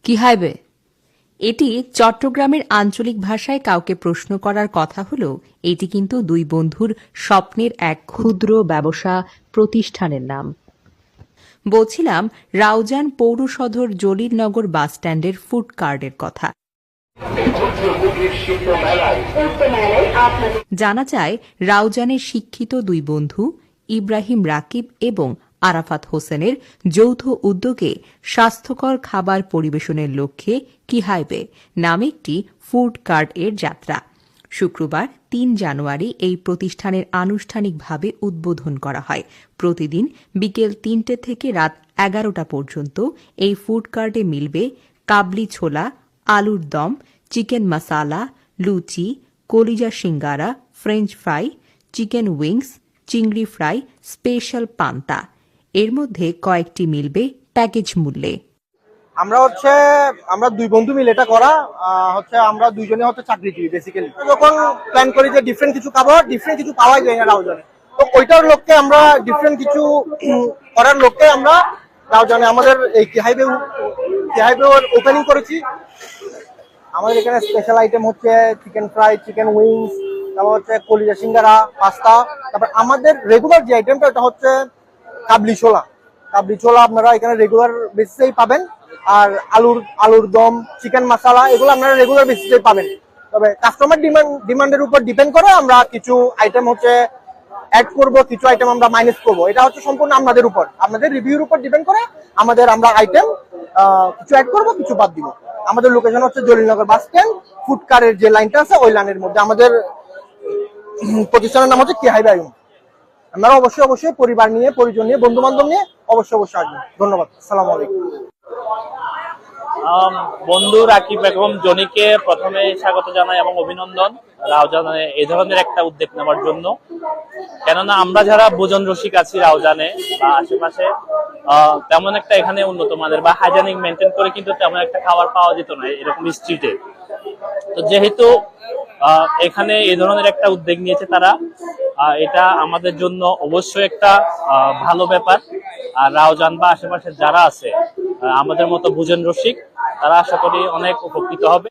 কি হাইবে? এটি চট্টগ্রামের আঞ্চলিক ভাষায় কাউকে প্রশ্ন করার কথা হলেও এটি কিন্তু দুই বন্ধুর স্বপ্নের এক ক্ষুদ্র ব্যবসা প্রতিষ্ঠানের নাম। বলছিলাম রাউজান পৌর সদর জলিলনগর বাসস্ট্যান্ডের ফুড কার্টের কথা। জানা যায় রাউজানের শিক্ষিত দুই বন্ধু ইব্রাহিম রাকিব এবং আরাফাত হোসেনের যৌথ উদ্যোগে স্বাস্থ্যকর খাবার পরিবেশনের লক্ষ্যে কিহাইবে নামে একটি ফুড কার্ট এর যাত্রা। শুক্রবার ৩ জানুয়ারি এই প্রতিষ্ঠানের আনুষ্ঠানিকভাবে উদ্বোধন করা হয়। প্রতিদিন বিকেল ৩টে থেকে রাত ১১টা পর্যন্ত এই ফুড কার্টে মিলবে কাবলি ছোলা, আলুর দম, চিকেন মাসালা, লুচি, কলিজা সিঙ্গারা, ফ্রেঞ্চ ফ্রাই, চিকেন উইংস, চিংড়ি ফ্রাই, স্পেশাল পান্তা। এর মধ্যে কয়েকটি মিলবে প্যাকেজ মূল্যে। আমরা দুই বন্ধু মিলে এটা করা আমরা দুইজনে চাকরিজীবী বেসিক্যালি। যখন প্ল্যান করি যে ডিফারেন্ট কিছু খাবো, ডিফারেন্ট কিছু পাওয়াই যায় না রাউজানে, তো ওইটার লক্ষ্যে আমরা ডিফারেন্ট কিছু করার লক্ষ্যে আমরা রাউজানে আমাদের এই কিহাইবে ওপেনিং করেছি। আমাদের এখানে স্পেশাল আইটেম হচ্ছে চিকেন ফ্রাই, চিকেন উইংস, তারপর হচ্ছে কলিজা সিঙ্গারা, পাস্তা। তারপর আমাদের রেগুলার যে আইটেমটা এটা হচ্ছে কাবলি ছোলা। কাবলি ছোলা আপনারা এখানে রেগুলার বেসিসেই পাবেন। আর আলুর দম, চিকেন মশলা, এগুলো আপনারা রেগুলার বেসিসেই পাবেন। তবে কাস্টমার ডিমান্ডের উপর ডিপেন্ড করে আমরা কিছু আইটেম অ্যাড করব, কিছু আইটেম আমরা মাইনাস করব। এটা সম্পূর্ণ আপনাদের উপর, আপনাদের রিভিউর উপর ডিপেন্ড করে আমরা আইটেম কিছু অ্যাড করব, কিছু বাদ দিব। আমাদের লোকেশন হচ্ছে জলিলনগর বাস স্ট্যান্ড, ফুড কারের যে লাইনটা আছে ওই লাইনের মধ্যে। আমাদের প্রতিষ্ঠানের নাম হচ্ছে কিহাইবে। আপনারা অবশ্যই পরিবার নিয়ে, পরিজন নিয়ে, বন্ধু বান্ধব নিয়ে অবশ্যই আসবেন। ধন্যবাদ। আসসালামু আলাইকুম। বন্ধু রাকিব এবং জনিকে প্রথমে স্বাগত জানাই এবং অভিনন্দন রাউজানে এই ধরনের একটা উদ্যোগ নেওয়ার জন্য। কেননা আমরা যারা ভোজন রসিক আছি রাউজানে বা আশেপাশে, তেমন একটা এখানে উন্নত মানের বা হাইজেনিক মেনটেন করে কিন্তু তেমন একটা খাবার পাওয়া যেত না এরকম স্ট্রিটে। তো যেহেতু এখানে এই ধরনের একটা উদ্যোগ নিয়েছে তারা, এটা আমাদের জন্য অবশ্যই একটা ভালো ব্যাপার। আর রাউজান বা আশেপাশে যারা আছে আমাদের মতো ভোজন রসিক, তারা আশা করি অনেক উপকৃত হবে।